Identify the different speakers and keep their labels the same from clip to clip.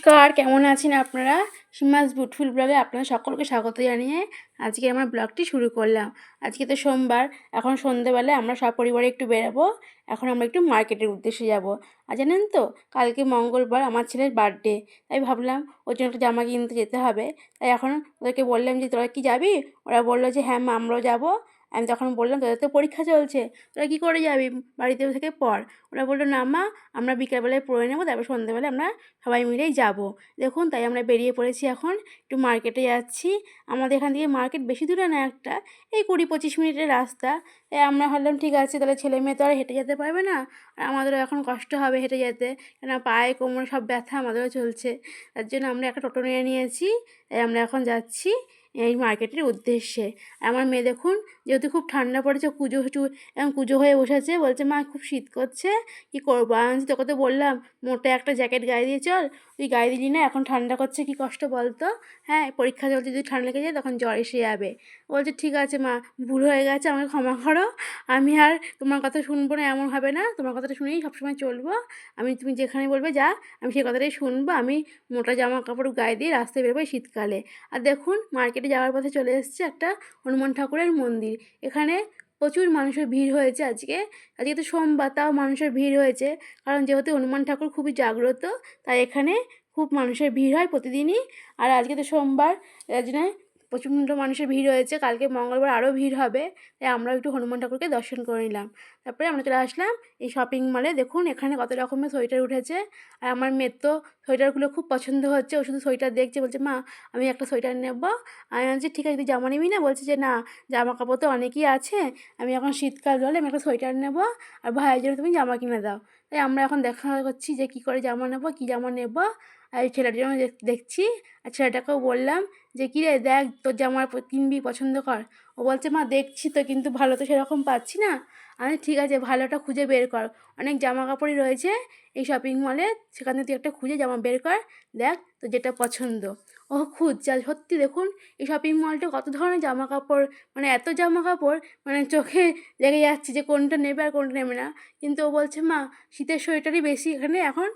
Speaker 1: নমস্কার, কেমন আছেন আপনারা? সীমাস বিউটিফুল ব্লগে আপনাদের সকলকে স্বাগত জানিয়ে আজকে আমার ব্লগটি শুরু করলাম। আজকে তো সোমবার, এখন সন্ধ্যেবেলায় আমরা সপরিবারে একটু বেরাবো। এখন আমরা একটু মার্কেটের উদ্দেশ্যে যাব। আর জানেন তো, কালকে মঙ্গলবার আমার ছেলের বার্থডে, তাই ভাবলাম ওর জন্য একটা জামা কিনতে যেতে হবে। তাই এখন ওদেরকে বললাম যে, তোরা কি যাবি? ওরা বললো যে, হ্যাঁ মা, আমরাও যাবো। আমি তখন বললাম, তোদের তো পরীক্ষা চলছে, তোরা কী করে যাবি? বাড়িতে থেকে পড়। ওরা বললো, না মা, আমরা বিকালবেলায় পড়ে নেবো, তারপর সন্ধ্যেবেলায় আমরা সবাই মিলেই যাব। দেখুন, তাই আমরা বেরিয়ে পড়েছি, এখন একটু মার্কেটে যাচ্ছি। আমাদের এখান থেকে মার্কেট বেশি দূরে না, একটা এই 20-25 মিনিটের রাস্তা। তাই আমরা ভাবলাম ঠিক আছে, তাহলে ছেলে মেয়ে তো আর হেঁটে যেতে পারবে না, আর আমাদেরও এখন কষ্ট হবে হেঁটে যেতে, কেন পায়ে কোমরে সব ব্যথা আমাদেরও চলছে। তার জন্য আমরা একটা টোটো নিয়ে নিয়েছি। তাই আমরা এখন যাচ্ছি এই মার্কেটের উদ্দেশ্যে। আর আমার মেয়ে দেখুন, যেহেতু খুব ঠান্ডা পড়েছে, এখন কুঁজো হয়ে বসেছে, বলছে মা খুব শীত করছে, কী করবো? আমি তোকে তো বললাম মোটা একটা জ্যাকেট গায়ে দিয়ে চল, তুই গায়ে দিলি না, এখন ঠান্ডা করছে, কী কষ্ট বলতো। হ্যাঁ, পরীক্ষা চলছে, যদি ঠান্ডা লেগে যায় তখন জ্বর এসে যাবে। বলছে ঠিক আছে মা, ভুল হয়ে গেছে, আমাকে ক্ষমা করো, আমি আর তোমার কথা শুনবো না, এমন হবে না, তোমার কথাটা শুনেই সবসময় চলবো। তুমি যেখানে বলবে যা, আমি সেই কথাটাই শুনবো। আমি মোটা জামা কাপড় গায়ে দিয়ে রাস্তায় বেরোবো শীতকালে। আর দেখুন, মার্কেটে যাওয়ার পথে চলে এসেছে একটা হনুমান ঠাকুরের মন্দির। এখানে প্রচুর মানুষের ভিড় হয়েছে আজকে। আজকে তো সোমবার, তাও মানুষের ভিড় হয়েছে, কারণ যেহেতু হনুমান ঠাকুর খুবই জাগ্রত, তাই এখানে খুব মানুষের ভিড় হয় প্রতিদিনই। আর আজকে তো সোমবার, তার জন্য প্রচণ্ড মানুষের ভিড় হয়েছে। কালকে মঙ্গলবার আরও ভিড় হবে, তাই আমরাও একটু হনুমান ঠাকুরকে দর্শন করে নিলাম। তারপরে আমরা চলে আসলাম এই শপিং মলে। দেখুন, এখানে কত রকমের সোয়েটার উঠেছে। আর আমার মেয়ের তো সোয়েটারগুলো খুব পছন্দ হচ্ছে, ও শুধু সোয়েটার দেখছে, বলছে মা আমি একটা সোয়েটার নেব। আমি বলছি ঠিক আছে, তুই জামা নিবি না? বলছে যে না, জামা কাপড় তো অনেকই আছে, আমি এখন শীতকাল বলে আমি একটা সোয়েটার নেব, আর ভাইয়ের জন্য তুমি জামা কিনে দাও। তাই আমরা এখন দেখা করছি যে কী করে জামা নেব, কী জামা নেব। আর এই ছেলেটার জন্য দেখছি। আর ছেলেটাকেও বললাম যে কী রে, দেখ তোর জামা কিনবি, পছন্দ কর। ও বলছে মা দেখছি তো, কিন্তু ভালো তো সেরকম পাচ্ছি না। আমি ঠিক আছে, ভালোটা খুঁজে বের কর, অনেক জামা কাপড়ই রয়েছে এই শপিং মলে, সেখানে তুই একটা খুঁজে জামা বের কর, দেখ তোর যেটা পছন্দ। ও খুঁজছে, আর সত্যি দেখুন এই শপিং মলটা কত ধরনের জামা কাপড়, মানে এত জামা কাপড়, মানে চোখে লেগে যাচ্ছে যে কোনটা নেবে আর কোনটা নেবে না। কিন্তু ও বলছে মা শীতের সোয়েটারই বেশি এখানে, এখন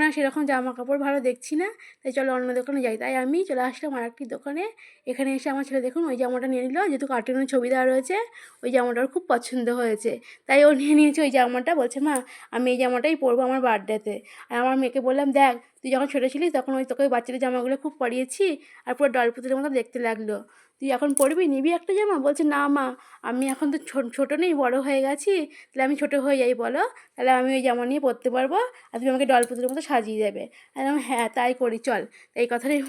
Speaker 1: আর সেরকম জামা কাপড় ভালো দেখছি না, তাই চলো অন্য দোকানে যাই। তাই আমি চলে আসলাম আর একটি দোকানে। এখানে এসে আমার ছেলে দেখুন ওই জামাটা নিয়ে নিল, যেহেতু কার্টুনের ছবি দেওয়া রয়েছে, ওই জামাটা ওর খুব পছন্দ হয়েছে, তাই ও নিয়ে নিয়েছে ওই জামাটা। বলছে মা আমি এই জামাটাই পরবো আমার বার্থডেতে। আর আমার মেয়েকে বললাম দেখ, তুই যখন ছোটো ছিলিস তখন তোকে ওই বাচ্চাদের জামাগুলো খুব পরিয়েছি, আর পুরো ডল পুতুলের মতো দেখতে লাগলো, তুই এখন পরবি, নিবি একটা জামা? বলছে না মা, আমি এখন তো ছোটো নেই, বড়ো হয়ে গেছি, তাহলে আমি ছোটো হয়ে যাই বলো, তাহলে আমি ওই জামা নিয়ে পরতে পারবো, আর তুমি আমাকে ডল পুতুলের মতো সাজিয়ে দেবে। আর আমি হ্যাঁ তাই করি চল। এই কথাটাই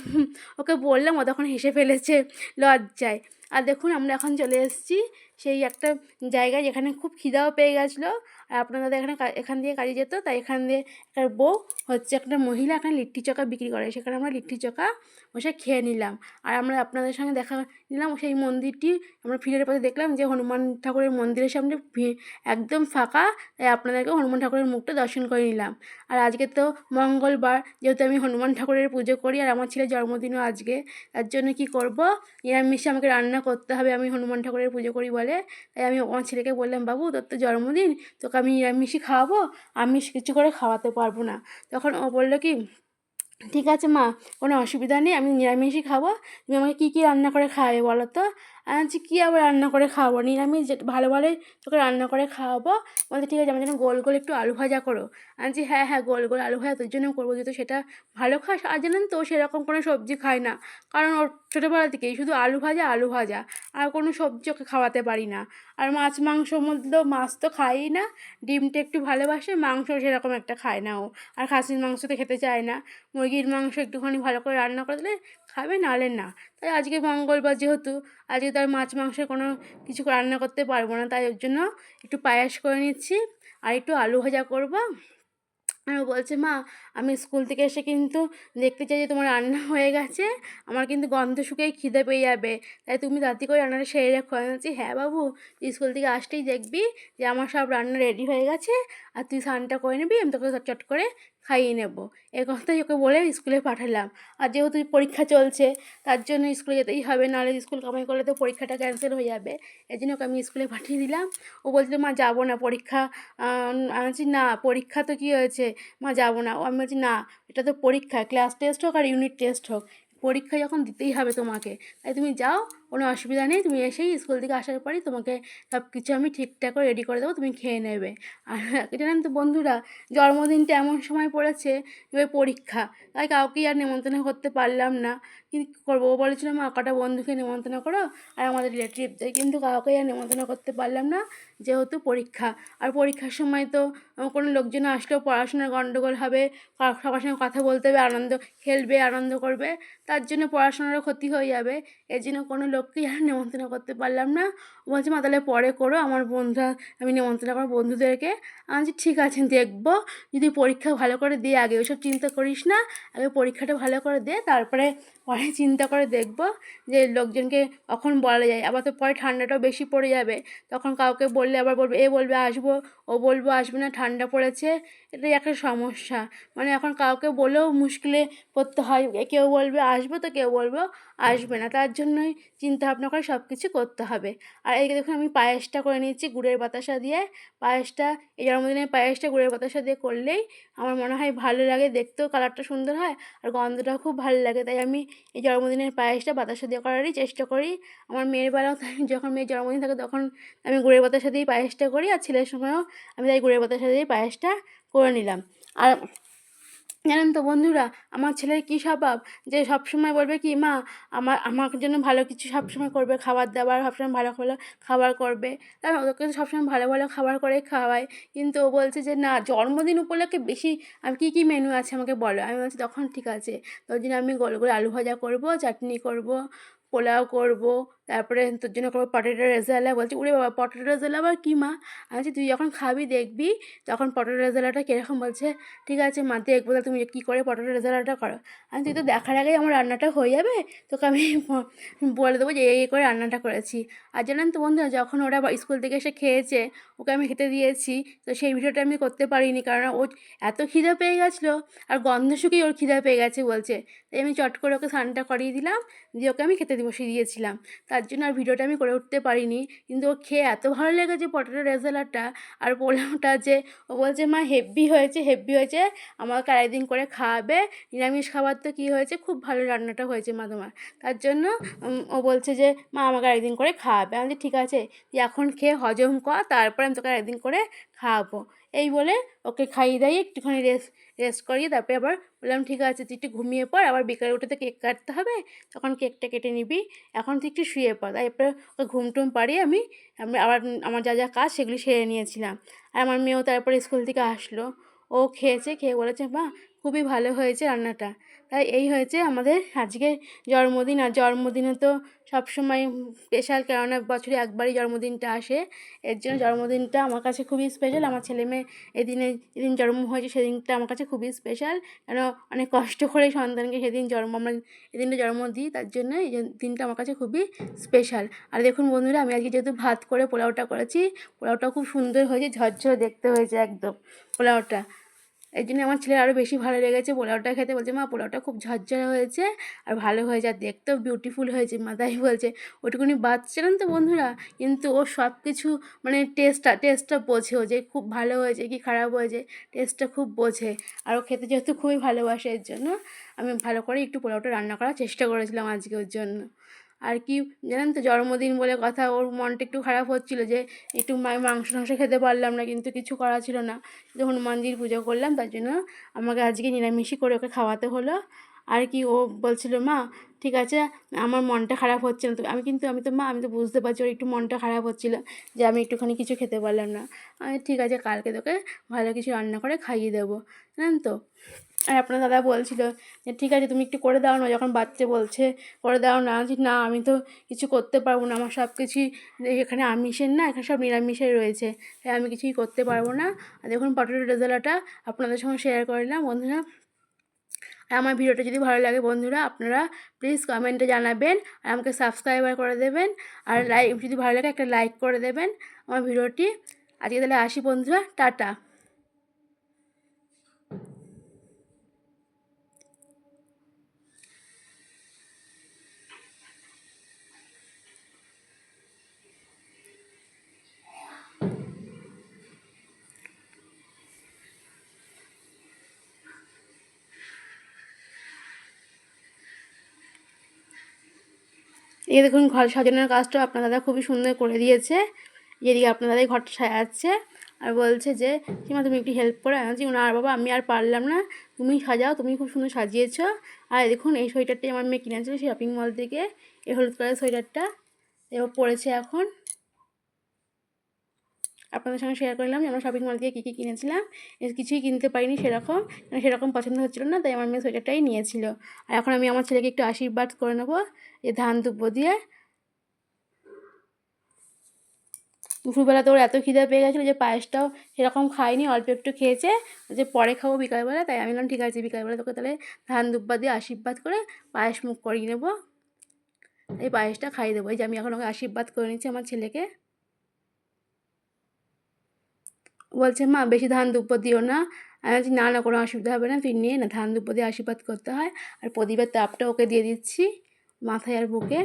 Speaker 1: ওকে বললাম, ও তখন হেসে ফেলেছে লজ্জায়। আর দেখুন, আমরা এখন চলে এসেছি সেই একটা জায়গায় যেখানে খুব খিদাও পেয়ে গেছিলো। আর আপনাদের এখান দিয়ে কাজে যেত, তাই এখান দিয়ে একটা বউ হচ্ছে, একটা মহিলা এখানে লিট্টি চোখা বিক্রি করে, সেখানে আমরা লিট্টি চোখা বসে খেয়ে নিলাম। আর আমরা আপনাদের সঙ্গে দেখা নিলাম সেই মন্দিরটি। আমরা ফিরে পথে দেখলাম যে হনুমান ঠাকুরের মন্দিরের সামনে একদম ফাঁকা, তাই আপনাদেরকে হনুমান ঠাকুরের মুখটা দর্শন করে নিলাম। আর আজকে তো মঙ্গলবার, যেহেতু আমি হনুমান ঠাকুরের পুজো করি, আর আমার ছেলের জন্মদিনও আজকে, তার জন্য কি করব, নিরামিষে আমাকে রান্না করতে হবে, আমি হনুমান ঠাকুরের পুজো করি বলে। তাই আমি আমার ছেলেকে বললাম, বাবু তোর তো জন্মদিন, তোকে আমি নিরামিষই খাওয়াবো, আমিষ কিছু করে খাওয়াতে পারবো না। তখন ও বললো কি, ঠিক আছে মা, কোনো অসুবিধা নেই, আমি নিরামিষই খাবো, তুমি আমাকে কী কী রান্না করে খাওয়াবে বলো তো। আমি বলছি কী আবার রান্না করে খাওয়াবো, নিরামিষ যেটা ভালো ভালোই তোকে রান্না করে খাওয়াবো। বলতে ঠিক আছে, আমার জন্য গোল গোল একটু আলু ভাজা করো। আমি বলছি হ্যাঁ হ্যাঁ, গোল গোল আলু ভাজা তোর জন্য করবো, যেহেতু সেটা ভালো খাস। আর জানেন তো, ও সেরকম কোনো সবজি খায় না, কারণ ওর ছোটোবেলা থেকেই শুধু আলু ভাজা আলু ভাজা, আর কোনো সবজি ওকে খাওয়াতে পারি না। আর মাছ মাংসর মধ্যেও মাছ তো খায়ই না, ডিমটা একটু ভালোবাসে, মাংস সেরকম একটা খায় না ও। আর খাসির মাংস তো খেতে চায় না। মুরগির মাংস একটুখানি ভালো করে রান্না করে দিলে খাবে, নাহলে না। তাই আজকে মঙ্গলবার যেহেতু, আজকে তো আর মাছ মাংসের কোনো কিছু রান্না করতে পারবো না, তাই ওর জন্য একটু পায়েস করে নিচ্ছি, আর একটু আলু ভাজা করবো। আর ও বলছে মা, আমি স্কুল থেকে এসে কিন্তু দেখতে চাই যে তোমার রান্না হয়ে গেছে, আমার কিন্তু গন্ধ শুকেই খিদে পেয়ে যাবে, তাই তুমি তাড়াতাড়ি করে রান্নাটা সেরে রাখো। আমি বলছি হ্যাঁ বাবু, তুই স্কুল থেকে আসতেই দেখবি যে আমার সব রান্না রেডি হয়ে গেছে, আর তুই স্নানটা করে নিবি, আমি তোকে চট করে খাইয়ে নেব। এ কথাই ওকে বলে স্কুলে পাঠালাম। আর যেহেতু পরীক্ষা চলছে তার জন্য স্কুলে যেতেই হবে, নাহলে স্কুল কামাই করলে তো পরীক্ষাটা ক্যান্সেল হয়ে যাবে। এজন্য ওকে আমি স্কুলে পাঠিয়ে দিলাম। ও বলছিল, মা যাবো না পরীক্ষা। আমি বলছি, না পরীক্ষা তো কী হয়েছে, মা যাবো না। আমি বলছি, না এটা তো পরীক্ষা, ক্লাস টেস্ট হোক আর ইউনিট টেস্ট হোক, পরীক্ষা যখন দিতেই হবে তোমাকে, তাই তুমি যাও, কোনো অসুবিধা নেই। তুমি এসেই স্কুল থেকে আসার পরই তোমাকে সব কিছু আমি ঠিকঠাক করে রেডি করে দেবো, তুমি খেয়ে নেবে। আর জানেন তো বন্ধুরা, জন্মদিনটা এমন সময় পড়েছে, এবার পরীক্ষা, তাই কাউকেই আর নেমন্তন্ন করতে পারলাম না। কিন্তু কী করবো, ও বলেছিল মা কটা বন্ধুকে নেমন্তন্ন করো আর আমাদের রিলেটিভদের, কিন্তু কাউকেই আর নেমন্তন্ন করতে পারলাম না, যেহেতু পরীক্ষা। আর পরীক্ষার সময় তো কোনো লোকজন আসলেও পড়াশোনার গণ্ডগোল হবে, সবার সঙ্গে কথা বলতে হবে, আনন্দ খেলবে, আনন্দ করবে, তার জন্য পড়াশোনারও ক্ষতি হয়ে যাবে। এর জন্য কোনো লোককেই আর নেমন্তন্ন করতে পারলাম না। ও বলছে, মা তাহলে পরে করো, আমার বন্ধুরা আমি নেমন্তন্ন করবো বন্ধুদেরকে। আমি বলছি, ঠিক আছে দেখবো, যদি পরীক্ষা ভালো করে দিয়ে আগে ওইসব চিন্তা করিস না, আগে পরীক্ষাটা ভালো করে দে, তারপরে পরে চিন্তা করে দেখবো যে লোকজনকে কখন বলা যায়। আবার তো পরে ঠান্ডাটাও বেশি পড়ে যাবে, তখন কাউকে বললে আবার বলবে, এ বলবে আসবো, ও বলবো আসবে না, ঠান্ডা পড়েছে। এটাই একটা সমস্যা, মানে এখন কাউকে বলেও মুশকিলে পড়তে হয়। কেউ বলবে আসবো, তো কেউ বলবো আসবে না, তার জন্যই চিন্তা ভাবনা করে সব কিছু করতে হবে। আর এই দেখুন আমি পায়েসটা করে নিয়েছি গুড়ের বাতাসা দিয়ে। পায়েসটা, এই জন্মদিনের পায়েসটা গুড়ের বাতাসা দিয়ে করলেই আমার মনে হয় ভালো লাগে, দেখতেও কালারটা সুন্দর হয় আর গন্ধটাও খুব ভালো লাগে। তাই আমি এই জন্মদিনের পায়েসটা বাতাসা দিয়ে করারই চেষ্টা করি। আমার মেয়ের বেলাও তাই, যখন মেয়ের জন্মদিন থাকে তখন আমি গুড়ের বাতাসা দিয়েই পায়েসটা করি, আর ছেলের সময়ও আমি তাই গুড়ের বাতাসা দিয়েই পায়েসটা করে নিলাম। আর জানেন তো বন্ধুরা, আমার ছেলের কী স্বভাব, যে সবসময় বলবে কি, মা আমার জন্য ভালো কিছু সবসময় করবে, খাবার দাবার সবসময় ভালো ভালো খাবার করবে। তাই ওকে সবসময় ভালো ভালো খাবার করেই খাওয়াই। কিন্তু ও বলছে যে না, জন্মদিন উপলক্ষে বেশি আমি কী কী মেনু আছে আমাকে বলো। আমি বলছি তখন ঠিক আছে, তোর জন্য আমি গোল গোল আলু ভাজা করবো, চাটনি করবো, পোলাও করবো, তারপরে তোর জন্য করবো পটেটো রেজালা। বলছে, ওরে বাবা পটেটো রেজালা আবার কী মা? আমি বলছি, তুই যখন খাবি দেখবি তখন পটেটো রেজালাটা কীরকম। বলছে, ঠিক আছে মা দেখবো, তাহলে তুমি কী করে পটেটো রেজালাটা করো। আমি, তুই তো দেখার আগেই আমার রান্নাটা হয়ে যাবে, তোকে আমি বলে দেবো যে এই করে রান্নাটা করেছি। আর জানেন তো বন্ধুরা, যখন ওরা স্কুল থেকে এসে খেয়েছে, ওকে আমি খেতে দিয়েছি, তো সেই ভিডিওটা আমি করতে পারিনি, কারণ ও এত খিদে পেয়ে গেছিলো, আর গন্ধ শুকেই ওর খিদে পেয়ে গেছে বলছে। তাই আমি চট করে ওকে স্নানটা করিয়ে দিলাম, দিয়ে ওকে আমি খেতে বসিয়ে দিয়েছিলাম। তার জন্য আর ভিডিওটা আমি করে উঠতে পারিনি, কিন্তু ও খেয়ে এত ভালো লেগেছে পটেটো রেজালাটা আর পোলাওটা, যে ও বলছে মা হেব্বি হয়েছে, হেব্বি হয়েছে, আমাকে আরেকদিন করে খাওয়াবে। নিরামিষ খাবার তো কী হয়েছে, খুব ভালো রান্নাটা হয়েছে মা তোমার। তার জন্য ও বলছে যে মা আমাকে আরেকদিন করে খাওয়াবে। আমি বলছি, ঠিক আছে তুই এখন খেয়ে হজম কর, তারপরে আমি তোকে আরেকদিন করে খাওয়াবো। এই বলে ওকে খাইয়ে দাইয়ে একটুখানি রেস্ট রেস্ট করিয়ে তারপরে আবার বললাম, ঠিক আছে তুই একটু ঘুমিয়ে পড়, আবার বিকালে উঠে তো কেক কাটতে হবে, তখন কেকটা কেটে নিবি, এখন তুই একটু শুয়ে পড়। তারপরে ওকে ঘুম টুম পাড়িয়ে আমি আমি আবার আমার যা যা কাজ সেগুলি সেরে নিয়েছিলাম। আর আমার মেয়েও তারপরে স্কুল থেকে আসলো, ও খেয়েছে, খেয়ে বলেছে মা খুবই ভালো হয়েছে রান্নাটা। তাই এই হয়েছে আমাদের আজকের জন্মদিন। আর জন্মদিনে তো সবসময় স্পেশাল, কেননা বছরে একবারই জন্মদিনটা আসে, এর জন্য জন্মদিনটা আমার কাছে খুবই স্পেশাল। আমার ছেলে মেয়ে যেদিন জন্ম হয়েছে সেদিনটা আমার কাছে খুবই স্পেশাল, কেন অনেক কষ্ট করে সন্তানকে সেদিন আমরা এদিনটা জন্ম দিই, তার জন্য এই দিনটা আমার কাছে খুবই স্পেশাল। আর দেখুন বন্ধুরা, আমি আজকে যেহেতু ভাত করে পোলাওটা করেছি, পোলাওটা খুব সুন্দর হয়েছে, ঝরঝরে দেখতে হয়েছে একদম পোলাওটা। এই জন্য আমার ছেলের আরও বেশি ভালো লেগেছে পোলাওটা খেতে। বলছে মা পোলাওটা খুব ঝরঝরে হয়েছে আর ভালো হয়েছে, আর দেখতেও বিউটিফুল হয়েছে মা। তাই বলছে, ওইটুকুনি বাচ্চারান তো বন্ধুরা, কিন্তু ও সব কিছু মানে টেস্টটা বোঝে, ও যে খুব ভালো হয়েছে কি খারাপ হয়েছে, টেস্টটা খুব বোঝে। আর ও খেতে যেহেতু খুবই ভালোবাসে, এর জন্য আমি ভালো করে একটু পোলাওটা রান্না করার চেষ্টা করেছিলাম আজকে ওর জন্য। আর কি জানেন তো, জন্মদিন বলে কথা, ওর মনটা একটু খারাপ হচ্ছিলো যে একটু মাংস টাংস খেতে পারলাম না, কিন্তু কিছু করা ছিল না, যে হনুমানজির পুজো করলাম, তার জন্য আমাকে আজকে নিরামিষই করে ওকে খাওয়াতে হলো। আর কি ও বলছিল, মা ঠিক আছে আমার মনটা খারাপ হচ্ছে না তো, আমি তো মা আমি তো বুঝতে পারছি ওর একটু মনটা খারাপ হচ্ছিলো যে আমি একটুখানি কিছু খেতে পারলাম না। আমি, ঠিক আছে কালকে তোকে ভালো কিছু রান্না করে খাইয়ে দেবো, জানেন তো। আর আপনার দাদা বলছিল যে ঠিক আছে তুমি একটু করে দাও না, যখন বাচ্চা বলছে করে দাও না। যে না আমি তো কিছু করতে পারবো না, আমার সব কিছুই এখানে আমিষের না, এখানে সব নিরামিষের রয়েছে, তাই আমি কিছুই করতে পারবো না। আর দেখুন পটেটো রেজালাটা আপনাদের সঙ্গে শেয়ার করলাম বন্ধুরা। আর আমার ভিডিওটা যদি ভালো লাগে বন্ধুরা, আপনারা প্লিজ কমেন্টে জানাবেন, আর আমাকে সাবস্ক্রাইবার করে দেবেন, আর যদি ভালো লাগে একটা লাইক করে দেবেন আমার ভিডিওটি। আজকে তাহলে আসি বন্ধুরা, টাটা। এই দেখুন ঘর সাজানোর কাজটা আপনার দাদা খুবই সুন্দর করে দিয়েছে। এদিকে আপনার দাদাই ঘরটা সাজাচ্ছে আর বলছে যে সীমা তুমি একটু হেল্প করে। আমি বলছি না বাবা আমি আর পারলাম না, তুমি সাজাও, তুমি খুব সুন্দর সাজিয়েছো। আর দেখুন এই সোয়েটারটাই আমার মেয়ে কিনেছিল শপিং মল থেকে, এই হলুদ কালারের সোয়েটারটা এবার পরেছে এখন। আপনাদের সঙ্গে শেয়ার করলাম যে আমরা শপিং মল থেকে কী কী কিনেছিলাম। কিছুই কিনতে পারিনি সেরকম, সেরকম পছন্দ হচ্ছিলো না, তাই আমার মেয়ে সোয়েটারটাই নিয়েছিল। আর এখন আমি আমার ছেলেকে একটু আশীর্বাদ করে নেবো এই ধান দুব্বো দিয়ে। দুপুরবেলা তো ওর এত খিদে পেয়ে গেছিলো যে পায়েসটাও সেরকম খাইনি, অল্প একটু খেয়েছে, যে পরে খাবো বিকালবেলা। তাই আমি বললাম ঠিক আছে বিকালবেলা তোকে তাহলে ধান দুব্বা দিয়ে আশীর্বাদ করে পায়েস মুখ করিয়ে নেবো, এই পায়েসটা খাইয়ে দেবো। এই যে আমি এখন ওকে আশীর্বাদ করে নিচ্ছি আমার ছেলেকে। বলছে মা বেশি ধান দুব্বো দিও না। আমি বলছি না না কোনো অসুবিধা হবে না, তুই নিয়ে না, ধান দুব্বো দিয়ে আশীর্বাদ করতে হয়। আর প্রদীপের তাপটা ওকে দিয়ে দিচ্ছি মাথায় আর বুকে।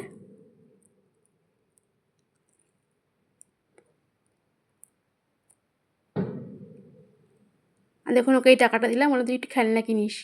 Speaker 1: আর দেখুন ওকে এই টাকাটা দিলাম, বলে তুই একটু খেলনা কিনিস।